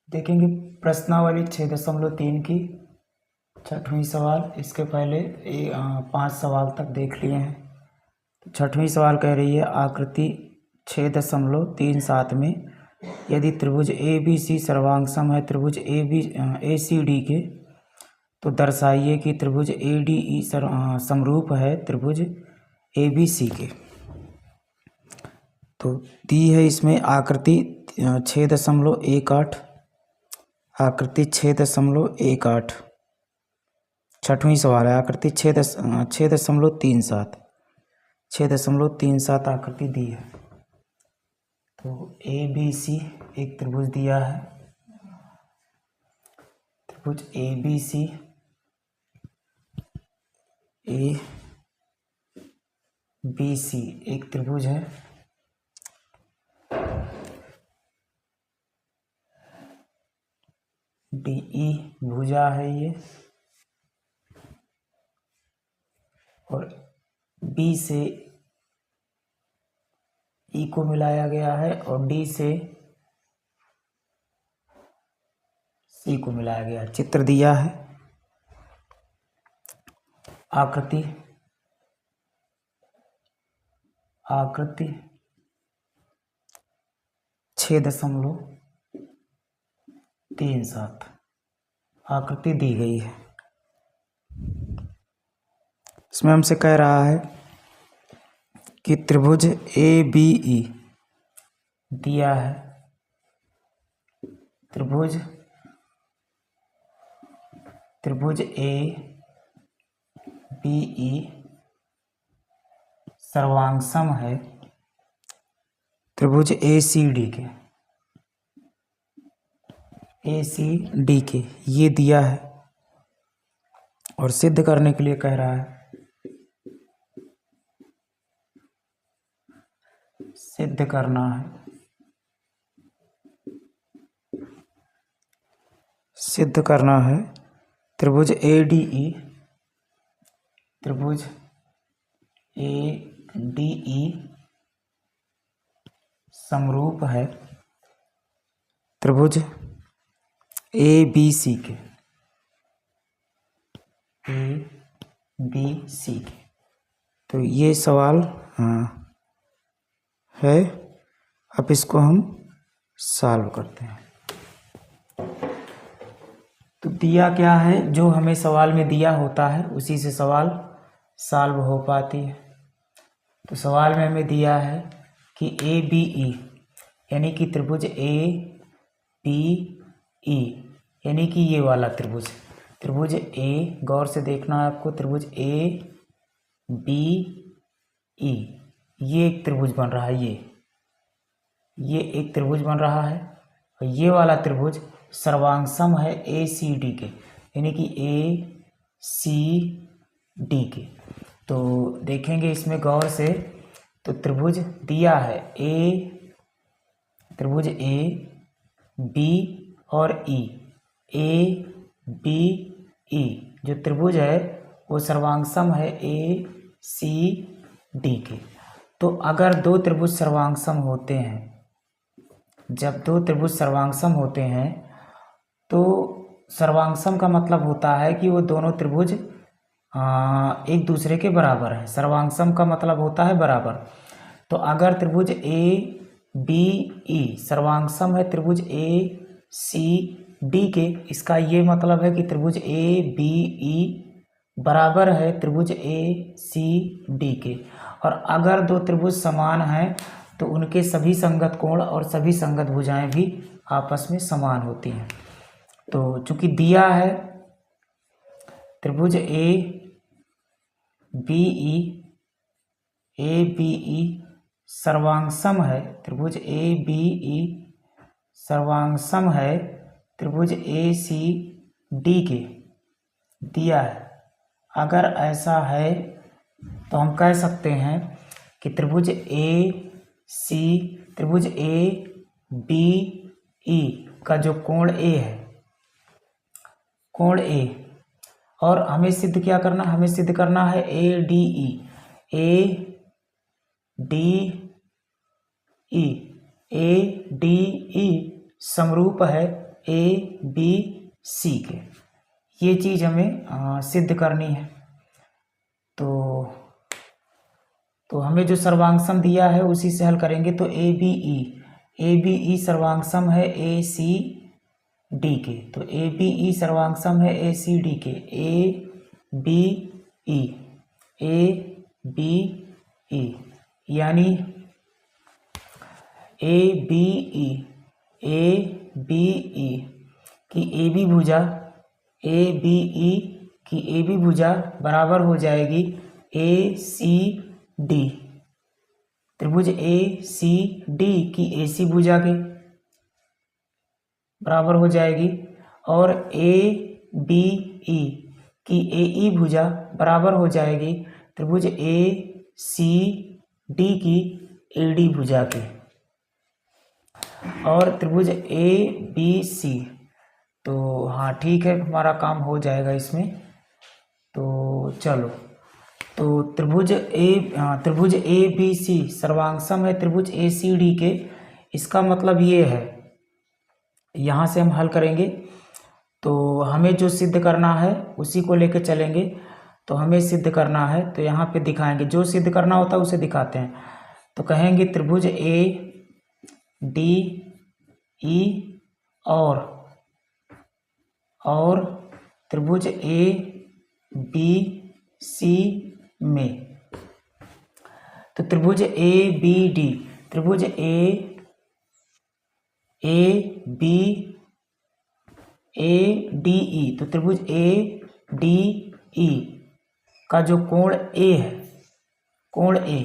देखेंगे प्रश्नावली 6.3 की 6वां सवाल। इसके पहले 5 सवाल तक देख लिए हैं। तो 6वां सवाल कह रही है आकृति 6.37 में यदि त्रिभुज ए बी सी सर्वांग है त्रिभुज ए सी डी के, तो दर्शाइए कि त्रिभुज ए डी ई समरूप है त्रिभुज ए बी सी के। तो दी है इसमें आकृति 6.18, आकृति 6.18। 6वां सवाल है आकृति 6.37 आकृति दी है। तो ए बी सी एक त्रिभुज दिया है, त्रिभुज ए बी सी एक त्रिभुज है। डी ई भुजा है ये, और बी से ई को मिलाया गया है और डी से सी को मिलाया गया है। चित्र दिया है आकृति 6.37 आकृति दी गई है। इसमें हमसे कह रहा है कि त्रिभुज ए बी ई दिया है, त्रिभुज ए बी ई सर्वांग है त्रिभुज ए सी डी के, ये दिया है। और सिद्ध करने के लिए कह रहा है, सिद्ध करना है, त्रिभुज ए डी ई, त्रिभुज ए डी ई समरूप है त्रिभुज ए बी सी के, तो ये सवाल है। अब इसको हम सॉल्व करते हैं। तो दिया क्या है, जो हमें सवाल में दिया होता है उसी से सवाल सॉल्व हो पाती है। तो सवाल में हमें दिया है कि ए बी ई यानी कि त्रिभुज ए बी ई यानी कि ये वाला त्रिभुज ए, गौर से देखना है आपको, त्रिभुज ए बी ई ये एक त्रिभुज बन रहा है, ये एक त्रिभुज बन रहा है। और ये वाला त्रिभुज सर्वांग है ए सी डी के, यानी कि ए सी डी के। तो देखेंगे इसमें गौर से, तो त्रिभुज दिया है त्रिभुज ए बी और ई, ए बी ई जो त्रिभुज है वो सर्वांग है ए सी डी के। तो अगर दो त्रिभुज सर्वांग होते हैं, जब दो त्रिभुज सर्वांग होते हैं तो सर्वांग का मतलब होता है कि वो दोनों त्रिभुज एक दूसरे के बराबर है। सर्वांग का मतलब होता है बराबर। तो अगर त्रिभुज ए बी ई सर्वांग है त्रिभुज ए सी डी के, इसका ये मतलब है कि त्रिभुज ए बी ई बराबर है त्रिभुज ए सी डी के। और अगर दो त्रिभुज समान हैं तो उनके सभी संगत कोण और सभी संगत भुजाएं भी आपस में समान होती हैं। तो चूंकि दिया है त्रिभुज ए बी ई सर्वांग है, त्रिभुज ए बी ई सर्वांग है त्रिभुज ए सी डी के, दिया है। अगर ऐसा है तो हम कह सकते हैं कि त्रिभुज ए बी ई का जो कोण ए है, कोण ए, और हमें सिद्ध क्या करना, हमें सिद्ध करना है ए डी ई समरूप है ABC के। ये चीज़ हमें सिद्ध करनी है। तो हमें जो सर्वांग दिया है उसी से हल करेंगे। तो ABE सर्वांग है ACD के। तो ABE सर्वांग है ACD के। ABE यानी ABE की AB भुजा बराबर हो जाएगी ACD। त्रिभुज ACD की AC भुजा के बराबर हो जाएगी और ABE की AE भुजा बराबर हो जाएगी त्रिभुज ACD की AD भुजा के। और त्रिभुज ABC, तो हाँ ठीक है, हमारा काम हो जाएगा इसमें। तो चलो, तो त्रिभुज ABC सर्वांगसम है त्रिभुज ACD के। इसका मतलब ये है, यहाँ से हम हल करेंगे तो हमें जो सिद्ध करना है उसी को लेकर चलेंगे। तो हमें सिद्ध करना है तो यहाँ पे दिखाएंगे, जो सिद्ध करना होता है उसे दिखाते हैं। तो कहेंगे त्रिभुज ADE और त्रिभुज ABC में। तो त्रिभुज ABD, त्रिभुज ABADE, तो त्रिभुज ADE का जो कोण A है, कोण A,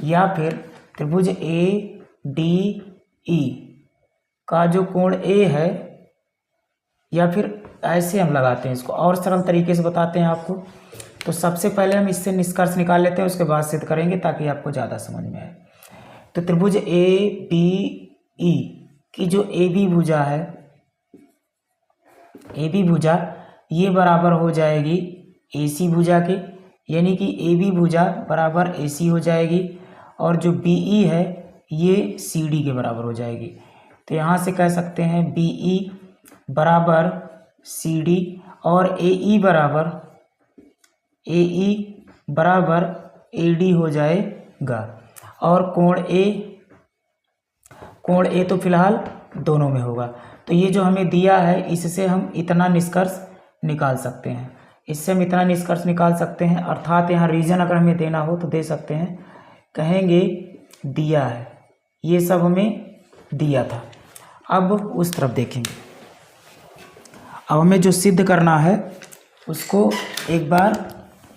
या फिर त्रिभुज ADE का जो कोण A है, या फिर ऐसे हम लगाते हैं इसको, और सरल तरीके से बताते हैं आपको। तो सबसे पहले हम इससे निष्कर्ष निकाल लेते हैं, उसके बाद सिद्ध करेंगे ताकि आपको ज़्यादा समझ में आए। तो त्रिभुज ABE की जो AB भुजा है, AB भुजा ये बराबर हो जाएगी AC भुजा के, यानी कि AB भुजा बराबर AC हो जाएगी। और जो BE है ये CD के बराबर हो जाएगी। तो यहाँ से कह सकते हैं BE बराबर CD और AE बराबर AD हो जाएगा। और कोण A तो फिलहाल दोनों में होगा। तो ये जो हमें दिया है इससे हम इतना निष्कर्ष निकाल सकते हैं, इससे हम इतना निष्कर्ष निकाल सकते हैं। अर्थात यहाँ रीजन अगर हमें देना हो तो दे सकते हैं, कहेंगे दिया है, ये सब हमें दिया था। अब उस तरफ देखेंगे, अब हमें जो सिद्ध करना है उसको एक बार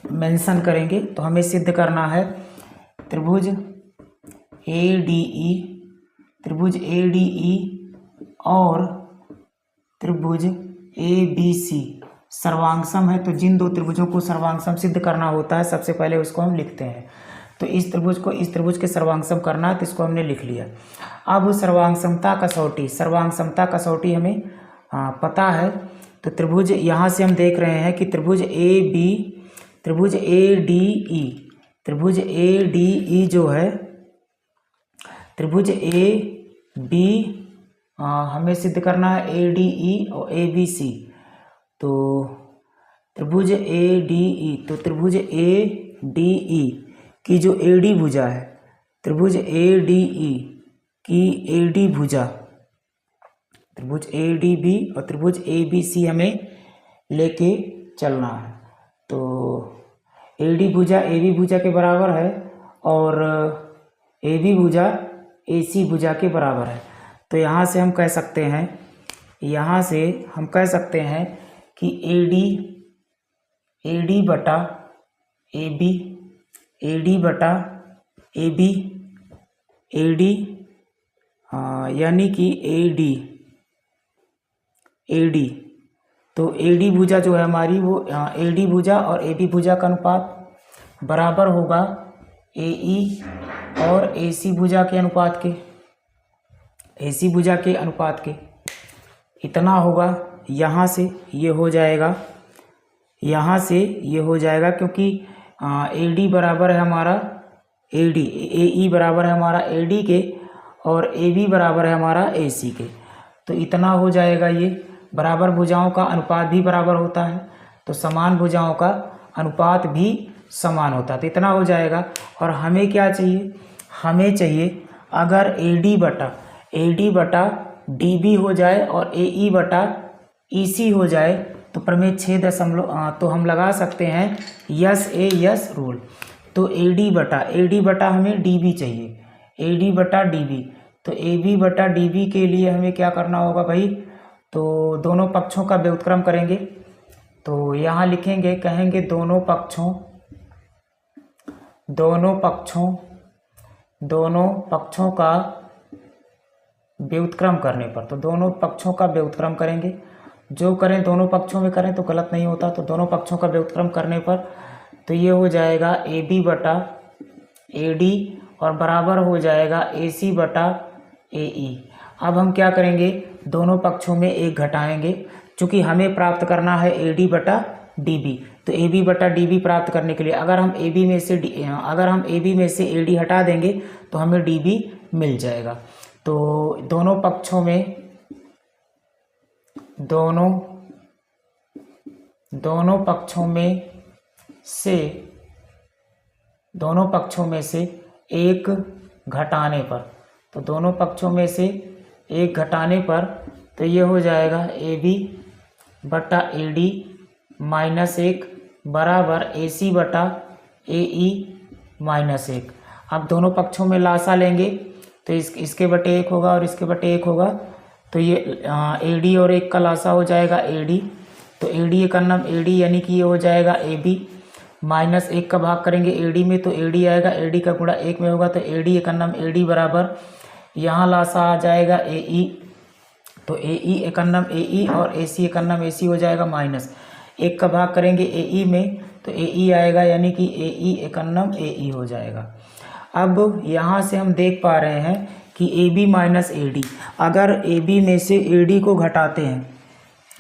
मेंशन करेंगे। तो हमें सिद्ध करना है त्रिभुज ADE और त्रिभुज ABC सर्वांगसम है। तो जिन दो त्रिभुजों को सर्वांगसम सिद्ध करना होता है सबसे पहले उसको हम लिखते हैं। तो इस त्रिभुज को इस त्रिभुज के सर्वांगसम करना है, तो इसको हमने लिख लिया। अब सर्वांगसमता कसौटी हमें पता है। तो त्रिभुज यहाँ से हम देख रहे हैं कि त्रिभुज ADE जो है, त्रिभुज हमें सिद्ध करना है ADE और ABC। तो त्रिभुज ADE, तो त्रिभुज ADE की जो AD भुजा है, त्रिभुज ADE की AD भुजा, त्रिभुज ADB और त्रिभुज ABC हमें लेके चलना है। तो AD भुजा AB भुजा के बराबर है और AB भुजा AC भुजा के बराबर है। तो यहाँ से हम कह सकते हैं कि AD बटा AB, AD बटा AB, AD यानी कि AD, तो AD भुजा जो है हमारी वो AD भुजा और AB भुजा का अनुपात बराबर होगा AE और AC भुजा के अनुपात के, AC भुजा के अनुपात के। इतना होगा, यहाँ से ये हो जाएगा, यहाँ से ये हो जाएगा, क्योंकि AD बराबर है हमारा AE बराबर है हमारा AD के और AB बराबर है हमारा AC के। तो इतना हो जाएगा ये। बराबर भुजाओं का अनुपात भी बराबर होता है, तो समान भुजाओं का अनुपात भी समान होता है, तो इतना हो जाएगा। और हमें क्या चाहिए, हमें चाहिए अगर AD बटा DB हो जाए और AE बटा EC हो जाए तो प्रमेय 6 तो हम लगा सकते हैं यस रूल। तो AD बटा हमें DB चाहिए, AD बटा DB, तो AB बटा DB के लिए हमें क्या करना होगा भाई, तो दोनों पक्षों का व्युत्क्रम करेंगे। तो यहाँ लिखेंगे, कहेंगे दोनों पक्षों का व्युत्क्रम करने पर, तो दोनों पक्षों का व्युत्क्रम करेंगे। जो करें दोनों पक्षों में करें तो गलत नहीं होता, तो दोनों पक्षों का व्युत्क्रम करने पर तो ये हो जाएगा AB बटा AD और बराबर हो जाएगा AC बटा AE। अब हम क्या करेंगे, दोनों पक्षों में एक घटाएंगे, चूँकि हमें प्राप्त करना है AD बटा DB, तो AB बटा DB प्राप्त करने के लिए अगर हम AB में से AD हटा देंगे तो हमें DB मिल जाएगा। तो दोनों पक्षों में से एक घटाने पर, तो दोनों पक्षों में से एक घटाने पर तो ये हो जाएगा AB बटा AD माइनस 1 बराबर AC बटा AE माइनस 1। अब दोनों पक्षों में लासा लेंगे तो इसके बटे 1 होगा और इसके बटे 1 होगा, तो ये AD और 1 का लासा हो जाएगा AD, तो AD एक अन्नम AD यानी कि ये हो जाएगा AB माइनस 1 का भाग करेंगे AD में तो AD आएगा, AD का गुणा 1 में होगा तो AD एक अन्नम AD बराबर यहाँ लासा आ जाएगा AE, तो AE एक अन्नम AE और AC एक अन्नम AC हो जाएगा, माइनस 1 का भाग करेंगे AE में तो AE आएगा यानी कि AE एक अन्नम AE हो जाएगा। अब यहाँ से हम देख पा रहे हैं कि AB माइनस AD, अगर AB में से AD को घटाते हैं,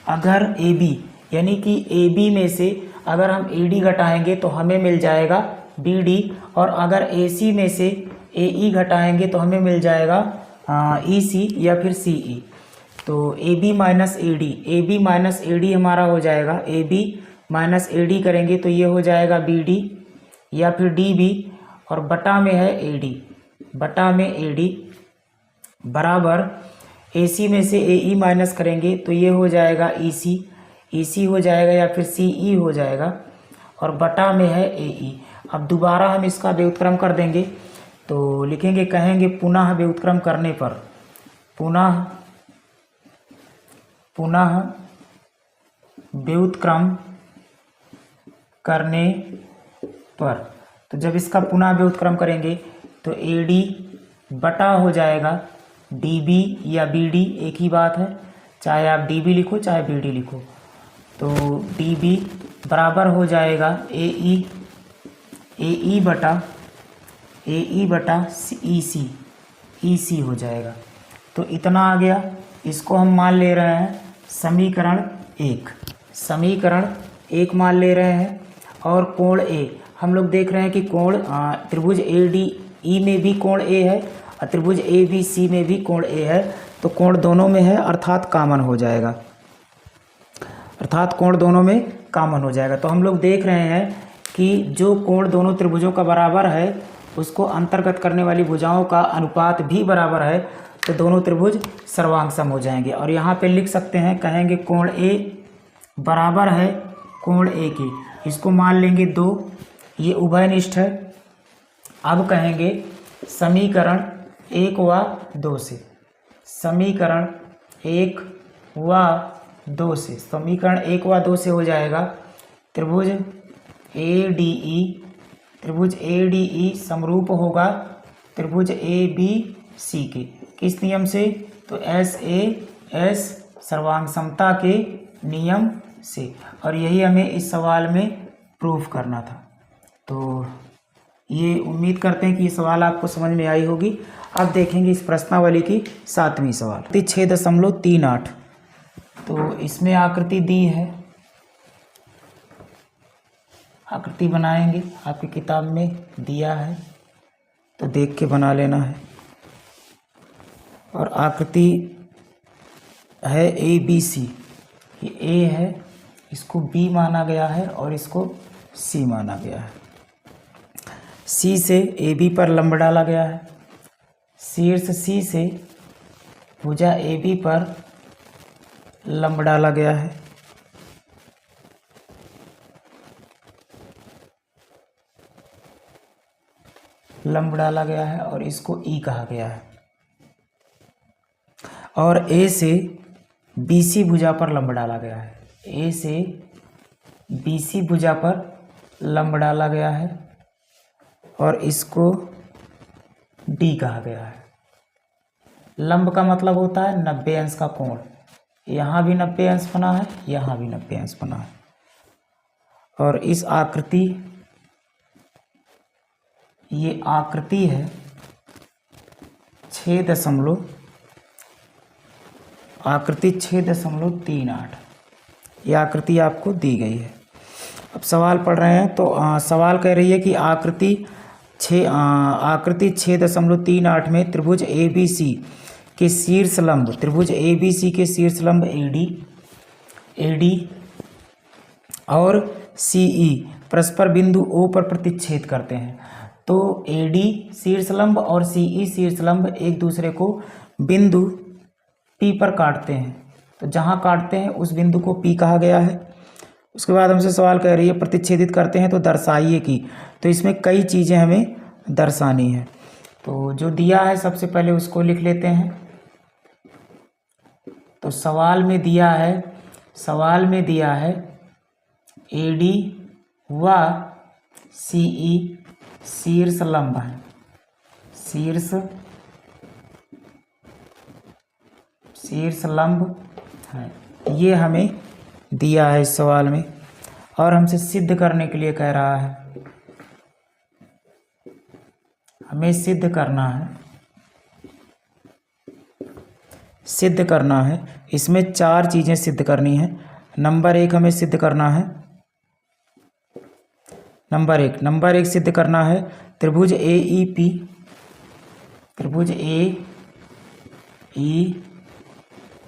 अगर AB यानी कि AB में से अगर हम AD घटाएंगे तो हमें मिल जाएगा BD, और अगर AC में से AE घटाएंगे तो हमें मिल जाएगा EC या फिर CE। तो AB माइनस AD हमारा हो जाएगा, AB माइनस AD करेंगे तो ये हो जाएगा BD या फिर DB, और बटा में है AD बराबर AC में से AE माइनस करेंगे तो ये हो जाएगा EC हो जाएगा या फिर CE हो जाएगा, और बटा में है AE। अब दोबारा हम इसका व्युत्क्रम कर देंगे तो लिखेंगे, कहेंगे पुनः व्युत्क्रम करने पर, पुनः व्युत्क्रम करने पर, तो जब इसका पुनः व्युत्क्रम करेंगे तो AD बटा हो जाएगा DB या BD, एक ही बात है, चाहे आप DB लिखो चाहे BD लिखो, तो DB बराबर हो जाएगा AE बटा EC हो जाएगा। तो इतना आ गया, इसको हम मान ले रहे हैं समीकरण 1 मान ले रहे हैं। और कोण A हम लोग देख रहे हैं कि कोण त्रिभुज ADE में भी कोण A है और त्रिभुज ABC में भी कोण A है, तो कोण दोनों में है अर्थात कॉमन हो जाएगा, कोण दोनों में कॉमन हो जाएगा। तो हम लोग देख रहे हैं कि जो कोण दोनों त्रिभुजों का बराबर है उसको अंतर्गत करने वाली भुजाओं का अनुपात भी बराबर है, तो दोनों त्रिभुज सर्वांग हो जाएंगे। और यहाँ पे लिख सकते हैं, कहेंगे कोण A बराबर है कोण A के, इसको मान लेंगे 2, ये उभयनिष्ठ है। अब कहेंगे समीकरण 1 व 2 से, समीकरण 1 व 2 से हो जाएगा त्रिभुज ADE समरूप होगा त्रिभुज ABC के, किस नियम से, तो SAS सर्वांग समता के नियम से, और यही हमें इस सवाल में प्रूफ करना था। तो ये उम्मीद करते हैं कि ये सवाल आपको समझ में आई होगी। अब देखेंगे इस प्रश्नावली की 7वीं सवाल 6.38। तो इसमें आकृति दी है, आकृति बनाएंगे, आपकी किताब में दिया है तो देख के बना लेना है। और आकृति है ए बी सी, ये ए है, इसको बी माना गया है और इसको सी माना गया है। सी से ए बी पर लंब डाला गया है, शीर्ष सी से भुजा ए बी पर लंब डाला गया है। लंब डाला गया है और इसको ई कहा गया है। और ए से बी सी भुजा पर लंब डाला गया है, ए से बी सी भुजा पर लंब डाला गया है और इसको डी कहा गया है। लंब का मतलब होता है 90 अंश का कोण। यहाँ भी 90 अंश बना है, यहाँ भी 90 अंश बना है। और इस आकृति, ये आकृति है 6.38। ये आकृति आपको दी गई है। अब सवाल पढ़ रहे हैं तो सवाल कह रही है कि आकृति 6.38 में त्रिभुज ए बी सी के शीर्ष लंब, त्रिभुज ए बी सी के शीर्ष लंब ए डी और सी ई परस्पर बिंदु ओ पर प्रतिच्छेद करते हैं। तो ए डी शीर्ष लंब और सी ई शीर्ष लंब एक दूसरे को बिंदु पी पर काटते हैं। तो जहाँ काटते हैं उस बिंदु को पी कहा गया है। उसके बाद हमसे सवाल कह रही है प्रतिच्छेदित करते हैं तो दर्शाइए कि। तो इसमें कई चीज़ें हमें दर्शानी है। तो जो दिया है सबसे पहले उसको लिख लेते हैं। तो सवाल में दिया है ए डी व सी ई शीर्ष लंब है, शीर्ष लंब है, ये हमें दिया है इस सवाल में। और हमसे सिद्ध करने के लिए कह रहा है, हमें सिद्ध करना है। इसमें 4 चीज़ें सिद्ध करनी है। नंबर 1 हमें सिद्ध करना है, नंबर एक सिद्ध करना है त्रिभुज ए ई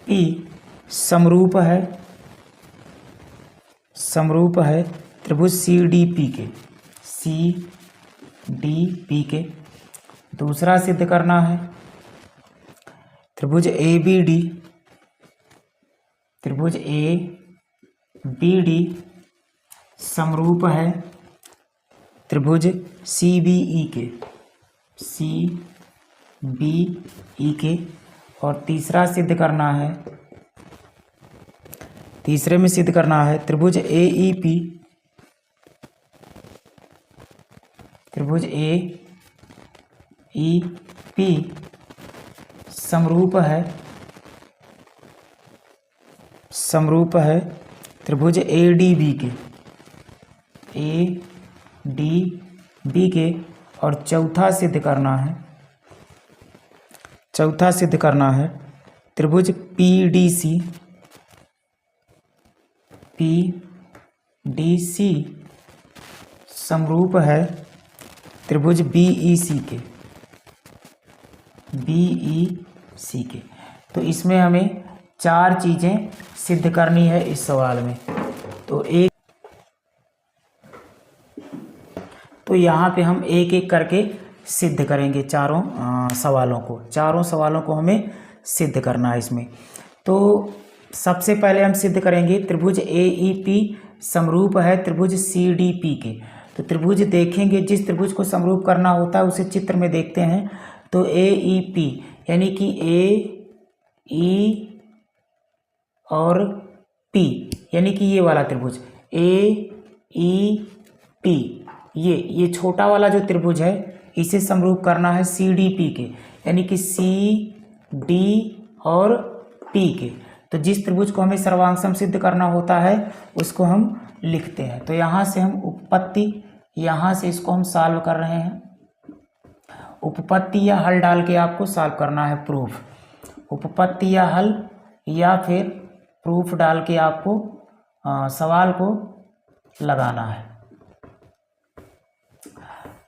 पी समरूप है त्रिभुज सी डी पी के। दूसरा सिद्ध करना है त्रिभुज ए बी डी समरूप है त्रिभुज सी बी ई के। और तीसरा सिद्ध करना है, तीसरे में सिद्ध करना है त्रिभुज ए ई पी समरूप है त्रिभुज ए डी बी के। और चौथा सिद्ध करना है त्रिभुज पी डी सी समरूप है त्रिभुज बी ई सी के। तो इसमें हमें 4 चीज़ें सिद्ध करनी है इस सवाल में। तो यहाँ पे हम एक एक करके सिद्ध करेंगे चारों सवालों को हमें सिद्ध करना है इसमें। तो सबसे पहले हम सिद्ध करेंगे त्रिभुज ए ई पी समरूप है त्रिभुज सी डी पी के। तो त्रिभुज देखेंगे, जिस त्रिभुज को समरूप करना होता है उसे चित्र में देखते हैं। तो ए ई पी यानी कि ए ई और पी यानी कि ये वाला त्रिभुज ए ई पी, ये छोटा वाला जो त्रिभुज है इसे समरूप करना है सी डी पी के, यानी कि सी डी और पी के। तो जिस त्रिभुज को हमें सर्वांग सिद्ध करना होता है उसको हम लिखते हैं। तो यहाँ से हम उपपत्ति, यहाँ से इसको हम सॉल्व कर रहे हैं। उपपत्ति या हल डाल के आपको सॉल्व करना है प्रूफ। उपपत्ति या हल या फिर प्रूफ डाल के आपको सवाल को लगाना है।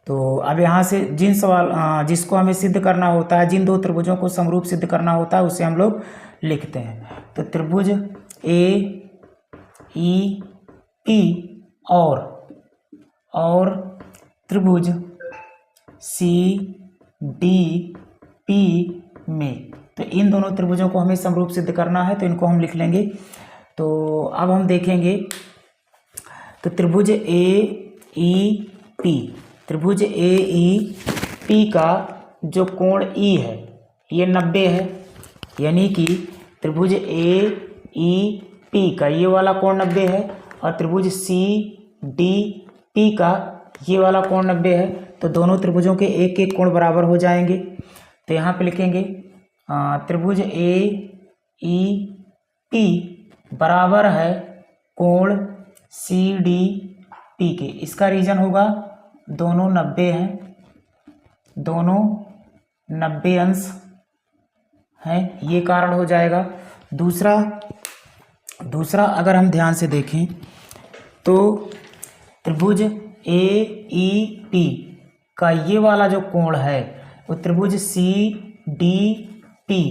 तो अब यहाँ से जिन सवाल जिसको हमें सिद्ध करना होता है, जिन दो त्रिभुजों को समरूप सिद्ध करना होता है, उसे हम लोग लिखते हैं। तो त्रिभुज ए ई पी और त्रिभुज सी डी पी में, तो इन दोनों त्रिभुजों को हमें समरूप सिद्ध करना है, तो इनको हम लिख लेंगे। तो अब हम देखेंगे, तो त्रिभुज ए ई पी, त्रिभुज ए ई पी का जो कोण ई है ये 90 है, यानी कि त्रिभुज ए ई पी का ये वाला कोण 90 है और त्रिभुज सी डी पी का ये वाला कोण 90 है। तो दोनों त्रिभुजों के एक एक कोण बराबर हो जाएंगे। तो यहाँ पे लिखेंगे त्रिभुज ए ई पी बराबर है कोण सी डी पी के। इसका रीजन होगा दोनों 90 हैं, दोनों 90 अंश हैं, ये कारण हो जाएगा। दूसरा अगर हम ध्यान से देखें तो त्रिभुज ए ई पी का ये वाला जो कोण है वो त्रिभुज सी डी पी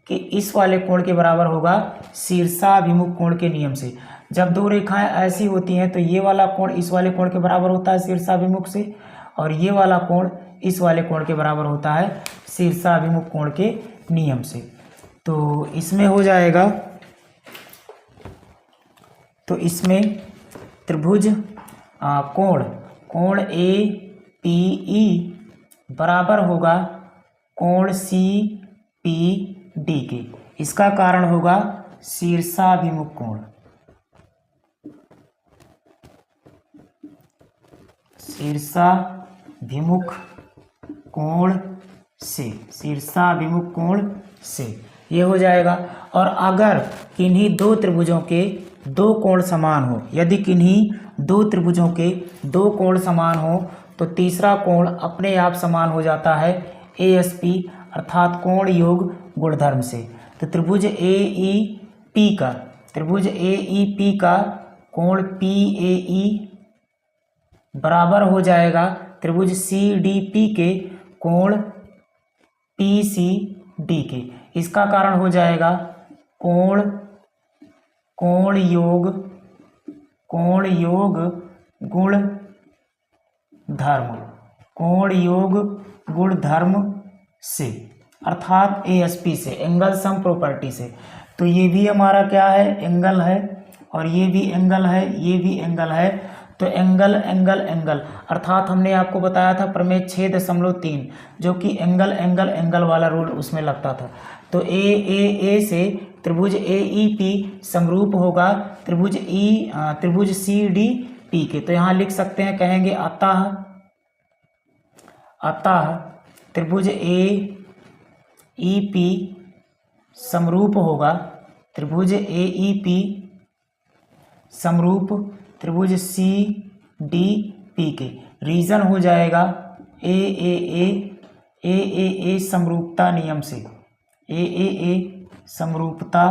के इस वाले कोण के बराबर होगा शीर्षाभिमुख कोण के नियम से। जब दो रेखाएं ऐसी होती हैं तो ये वाला कोण इस वाले कोण के बराबर होता है शीर्षाभिमुख से, और ये वाला कोण इस वाले कोण के बराबर होता है शीर्षाभिमुख कोण के नियम से। तो इसमें हो जाएगा, तो इसमें त्रिभुज कोण ए पी ई बराबर होगा कोण सी पी डी के। इसका कारण होगा शीर्षाभिमुख कोण, शीर्षाभिमुख कोण से, शीर्षाभिमुख कोण से ये हो जाएगा। और अगर किन्हीं दो त्रिभुजों के दो कोण समान हो, यदि किन्हीं दो त्रिभुजों के दो कोण समान हो तो तीसरा कोण अपने आप समान हो जाता है ASP अर्थात कोण योग गुणधर्म से। तो त्रिभुज AEP का, त्रिभुज AEP का कोण PAE बराबर हो जाएगा त्रिभुज CDP के कोण PCD के। इसका कारण हो जाएगा कोण योग गुण धर्म, कोण योग गुण धर्म से अर्थात ASP से, एंगल सम प्रॉपर्टी से। तो ये भी हमारा क्या है, एंगल है, और ये भी एंगल है, ये भी एंगल है। तो एंगल एंगल एंगल अर्थात हमने आपको बताया था प्रमेय 6.3 जो कि एंगल एंगल एंगल वाला रूल उसमें लगता था। तो ए से त्रिभुज AEP समरूप होगा त्रिभुज CDP के। तो यहाँ लिख सकते हैं, कहेंगे अतः त्रिभुज AEP समरूप होगा, त्रिभुज AEP समरूप त्रिभुज CDP के। रीजन हो जाएगा AAA समरूपता नियम से, AAA समरूपता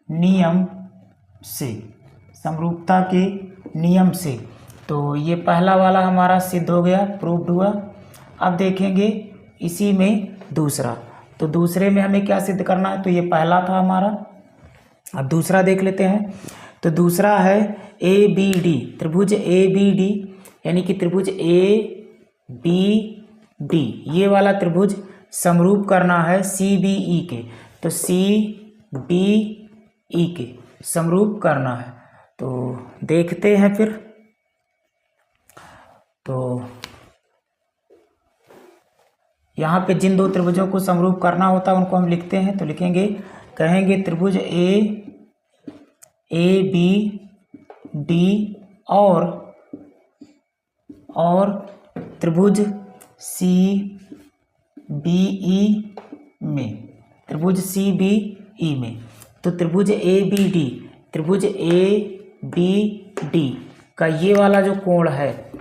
नियम से, समरूपता के नियम से। तो ये पहला वाला हमारा सिद्ध हो गया, प्रूव्ड हुआ। अब देखेंगे इसी में दूसरा, तो दूसरे में हमें क्या सिद्ध करना है, तो ये पहला था हमारा। अब दूसरा देख लेते हैं। तो दूसरा है ABD, त्रिभुज ABD यानी कि त्रिभुज ABD ये वाला त्रिभुज समरूप करना है CBE के। तो CBE के समरूप करना है, तो देखते हैं फिर। तो यहाँ पे जिन दो त्रिभुजों को समरूप करना होता है उनको हम लिखते हैं। तो लिखेंगे, कहेंगे त्रिभुज ABD और त्रिभुज CBE में, त्रिभुज CBE में। तो त्रिभुज ABD का ये वाला जो कोण है,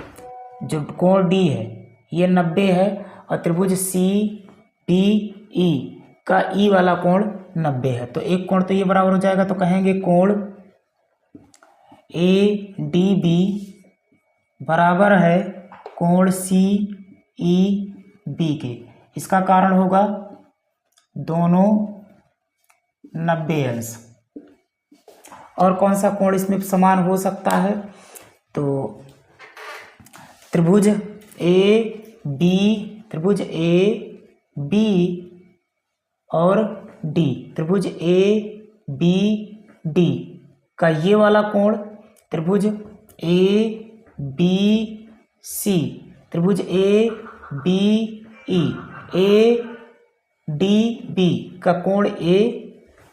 जो कोण D है ये 90 है, और त्रिभुज CBE का E वाला कोण 90 है। तो एक कोण तो ये बराबर हो जाएगा। तो कहेंगे कोण ADB बराबर है कोण CBE ई बी के। इसका कारण होगा दोनों 90 अंश। और कौन सा कोण इसमें समान हो सकता है? तो त्रिभुज ए बी और डी, त्रिभुज ए बी डी का ये वाला कोण, त्रिभुज ए बी सी, त्रिभुज A B E, A D B का कोण ए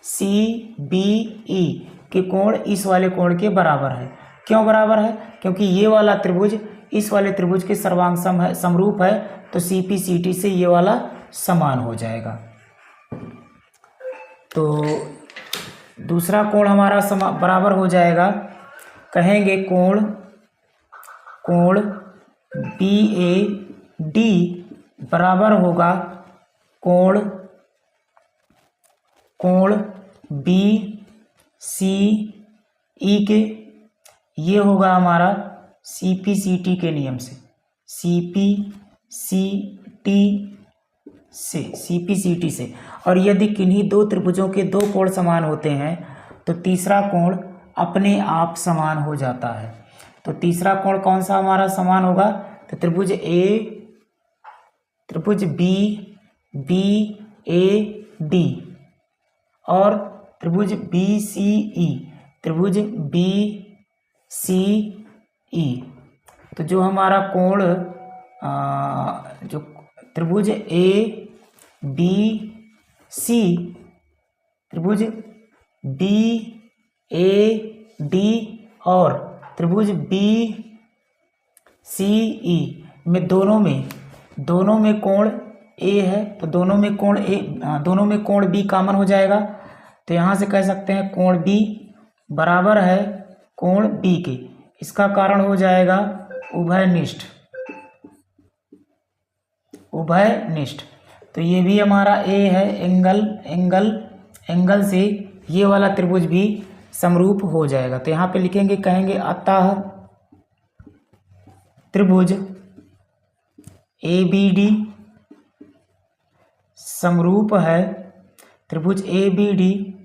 सी बी ई के कोण इस वाले कोण के बराबर है। क्यों बराबर है? क्योंकि ये वाला त्रिभुज इस वाले त्रिभुज के सर्वांग समरूप है, तो सी पी सी टी से ये वाला समान हो जाएगा। तो दूसरा कोण हमारा बराबर हो जाएगा, कहेंगे कोण बी ए डी बराबर होगा कोण बी सी ई के। ये होगा हमारा सी पी सी टी के नियम से, सी पी सी टी से। और यदि किन्हीं दो त्रिभुजों के दो कोण समान होते हैं तो तीसरा कोण अपने आप समान हो जाता है। तो तीसरा कोण कौन सा हमारा समान होगा? तो त्रिभुज बी ए डी और त्रिभुज बी सी ई। तो जो हमारा कोण जो त्रिभुज ए बी सी, त्रिभुज बी ए डी और त्रिभुज बी सी ई में दोनों में कोण ए है, तो दोनों में कोण बी कॉमन हो जाएगा। तो यहाँ से कह सकते हैं कोण बी बराबर है कोण बी के। इसका कारण हो जाएगा उभयनिष्ठ। तो ये भी हमारा ए है, एंगल से ये वाला त्रिभुज भी समरूप हो जाएगा। तो यहाँ पे लिखेंगे, कहेंगे अतः त्रिभुज ए बी डी समरूप है, त्रिभुज ए बी डी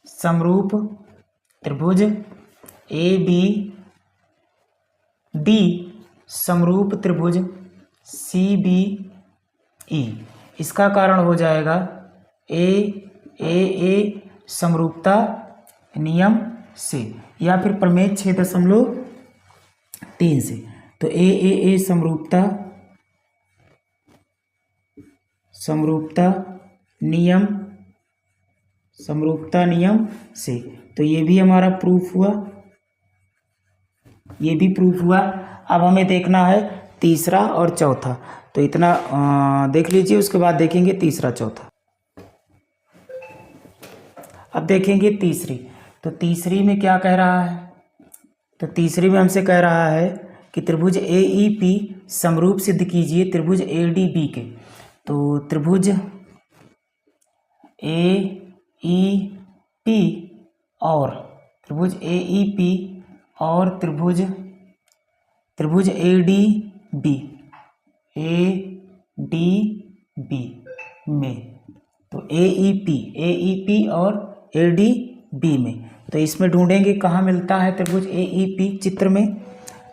समरूप त्रिभुज ए बी डी समरूप त्रिभुज सी बी ई। इसका कारण हो जाएगा ए समरूपता नियम से या फिर प्रमेय 6.3 से। तो ए समरूपता नियम से। तो ये भी हमारा प्रूफ हुआ। अब हमें देखना है तीसरा और चौथा। तो इतना देख लीजिए, उसके बाद देखेंगे तीसरा चौथा। अब देखेंगे तीसरी। तो तीसरी में क्या कह रहा है? तो तीसरी में हमसे कह रहा है कि त्रिभुज ए ई पी समरूप सिद्ध कीजिए त्रिभुज ए डी बी के। तो त्रिभुज ए ई पी और त्रिभुज ए ई पी और त्रिभुज ए डी बी में। तो ए ई पी और ए डी बी में। तो इसमें ढूंढेंगे कहाँ मिलता है त्रिभुज ए ई पी चित्र में।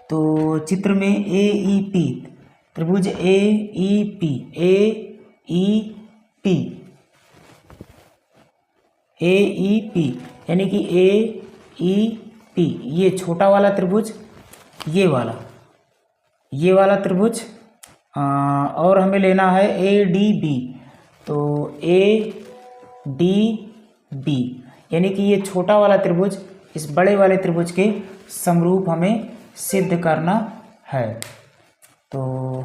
तो चित्र में ए ई पी, त्रिभुज ए ई पी यानी कि ए ई पी, ये छोटा वाला त्रिभुज, ये वाला त्रिभुज, और हमें लेना है ए डी बी। तो ए डी बी यानी कि ये छोटा वाला त्रिभुज इस बड़े वाले त्रिभुज के समरूप हमें सिद्ध करना है। तो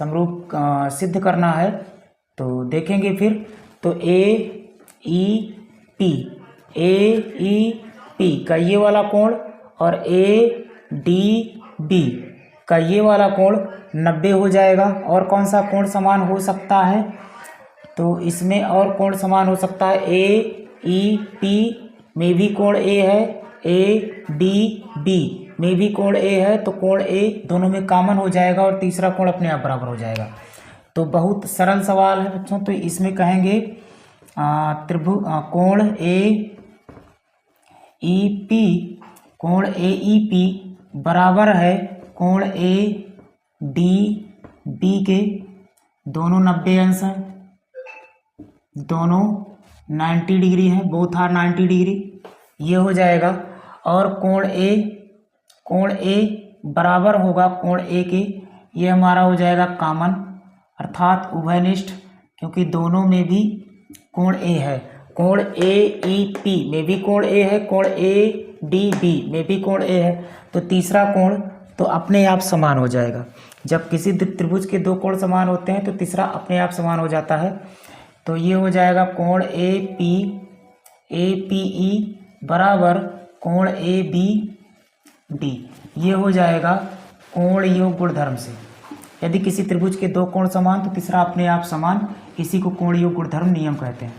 समरूप सिद्ध करना है तो देखेंगे फिर। तो ए ई पी का ये वाला कोण और ए डी बी का ये वाला कोण 90 हो जाएगा। और कौन सा कोण समान हो सकता है? तो इसमें और कोण समान हो सकता है, ए ई पी में भी कोण ए है, ए डी बी में भी कोण ए है, तो कोण ए दोनों में कॉमन हो जाएगा और तीसरा कोण अपने आप बराबर हो जाएगा। तो बहुत सरल सवाल है बच्चों। तो इसमें कहेंगे कोण ए ई पी, कोण ए ई पी बराबर है कोण ए डी बी के, दोनों 90 अंश हैं, दोनों 90 डिग्री हैं, बोथ आर 90 डिग्री, ये हो जाएगा। और कोण ए बराबर होगा कोण ए के, ये हमारा हो जाएगा कॉमन अर्थात उभयनिष्ठ, क्योंकि दोनों में भी कोण ए है। कोण ए ई पी में भी कोण ए है, कोण ए डी बी में भी कोण ए है, तो तीसरा कोण तो अपने आप समान हो जाएगा। जब किसी त्रिभुज के दो कोण समान होते हैं तो तीसरा अपने आप समान हो जाता है। तो ये हो जाएगा कोण ए पी ई बराबर कोण ए बी डी, ये हो जाएगा कोण योग गुणधर्म से। यदि किसी त्रिभुज के दो कोण समान तो तीसरा अपने आप समान, इसी को कोण योग गुणधर्म नियम कहते हैं।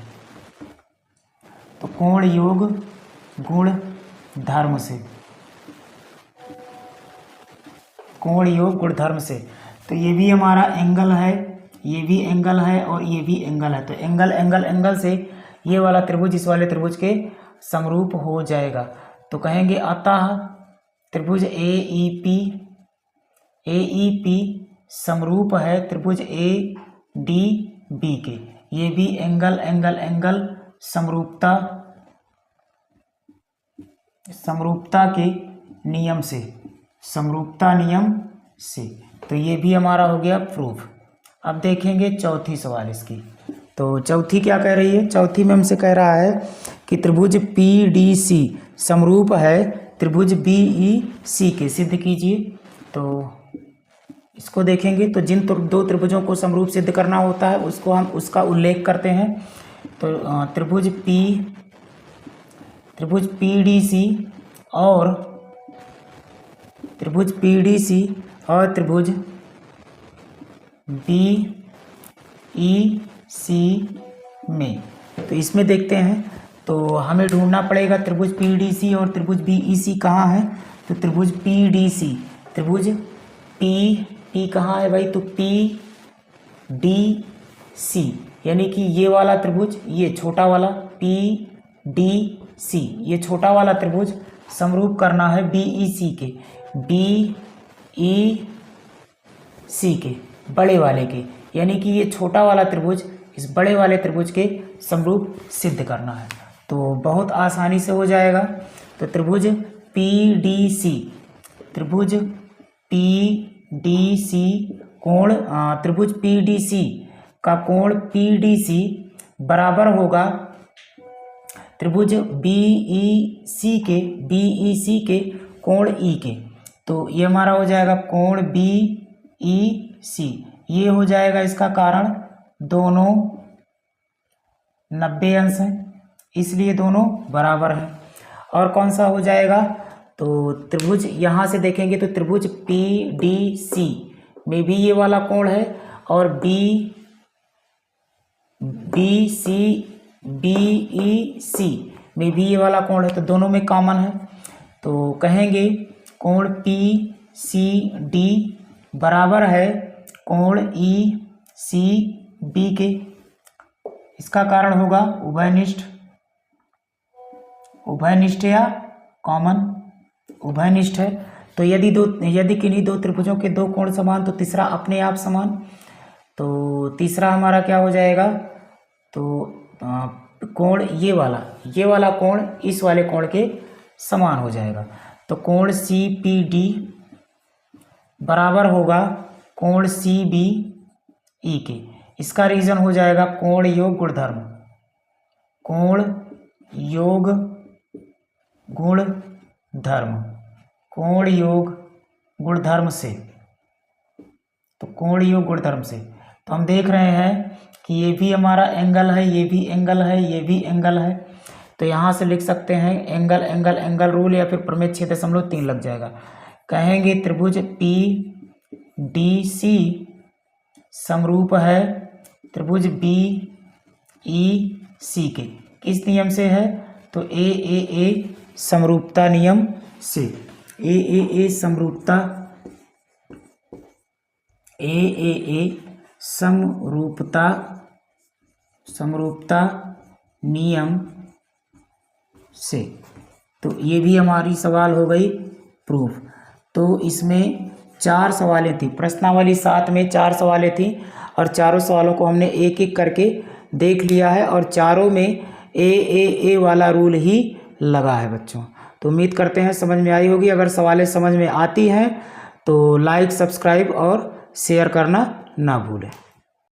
तो कोण योग गुणधर्म से, कोण योग गुणधर्म से, तो ये भी हमारा एंगल है, ये भी एंगल है और ये भी एंगल है। तो एंगल से ये वाला त्रिभुज इस वाले त्रिभुज के समरूप हो जाएगा। तो कहेंगे अतः त्रिभुज ए ई पी समरूप है त्रिभुज ए डी बी के। ये भी एंगल समरूपता के नियम से, समरूपता नियम से। तो ये भी हमारा हो गया प्रूफ। अब देखेंगे चौथी सवाल इसकी। तो चौथी क्या कह रही है? चौथी में हमसे कह रहा है कि त्रिभुज पी डी सी समरूप है त्रिभुज बी ई सी के, सिद्ध कीजिए। तो इसको देखेंगे तो जिन दो त्रिभुजों को समरूप सिद्ध करना होता है उसको हम उसका उल्लेख करते हैं। तो त्रिभुज पी डी सी और त्रिभुज बी ई सी में, तो इसमें देखते हैं। तो हमें ढूंढना पड़ेगा त्रिभुज पी डी सी और त्रिभुज बी ई सी कहाँ है। तो त्रिभुज पी डी सी, त्रिभुज पी कहाँ है भाई? तो पी डी सी, यानी कि ये वाला त्रिभुज, ये छोटा वाला पी डी सी, ये छोटा वाला त्रिभुज समरूप करना है बी ई सी के, बी ई सी के, बड़े वाले के, यानी कि ये छोटा वाला त्रिभुज इस बड़े वाले त्रिभुज के समरूप सिद्ध करना है। तो बहुत आसानी से हो जाएगा। तो त्रिभुज पी डी सी, त्रिभुज पी डी सी कोण, त्रिभुज पी डी सी का कोण पी डी सी बराबर होगा त्रिभुज बी ई सी के कोण ई के। तो ये हमारा हो जाएगा कोण बी ई सी, ये हो जाएगा इसका कारण दोनों 90 अंश हैं, इसलिए दोनों बराबर हैं। और कौन सा हो जाएगा? तो त्रिभुज यहाँ से देखेंगे तो त्रिभुज पी डी सी में भी ये वाला कोण है और बी ई सी में भी ये वाला कोण है, तो दोनों में कॉमन है। तो कहेंगे कोण पी सी डी बराबर है कोण ई सी बी के। इसका कारण होगा उभयनिष्ठ या कॉमन, उभयनिष्ठ है। तो यदि किन्हीं दो त्रिभुजों के दो कोण समान तो तीसरा अपने आप समान। तो तीसरा हमारा क्या हो जाएगा? तो कोण ये वाला कोण इस वाले कोण के समान हो जाएगा। तो कोण सी पी डी बराबर होगा कोण सी बी ई के। इसका रीजन हो जाएगा कोण योग गुणधर्म, कोण योग गुणधर्म से। तो कोण योग गुणधर्म से तो हम देख रहे हैं कि ये भी हमारा एंगल है, ये भी एंगल है, ये भी एंगल है। तो यहाँ से लिख सकते हैं एंगल रूल या फिर प्रमेय 6.3 लग जाएगा। कहेंगे त्रिभुज पी डी सी समरूप है त्रिभुज बी ई सी के। किस नियम से है? तो ए समरूपता नियम से। ए समरूपता, ए समरूपता नियम से। तो ये भी हमारी सवाल हो गई प्रूफ। तो इसमें 4 सवालें थी, प्रश्नावली 7 में 4 सवालें थी और चारों सवालों को हमने एक एक करके देख लिया है और चारों में ए वाला रूल ही लगा है बच्चों। तो उम्मीद करते हैं समझ में आई होगी। अगर सवालें समझ में आती हैं तो लाइक, सब्सक्राइब और शेयर करना ना भूलें।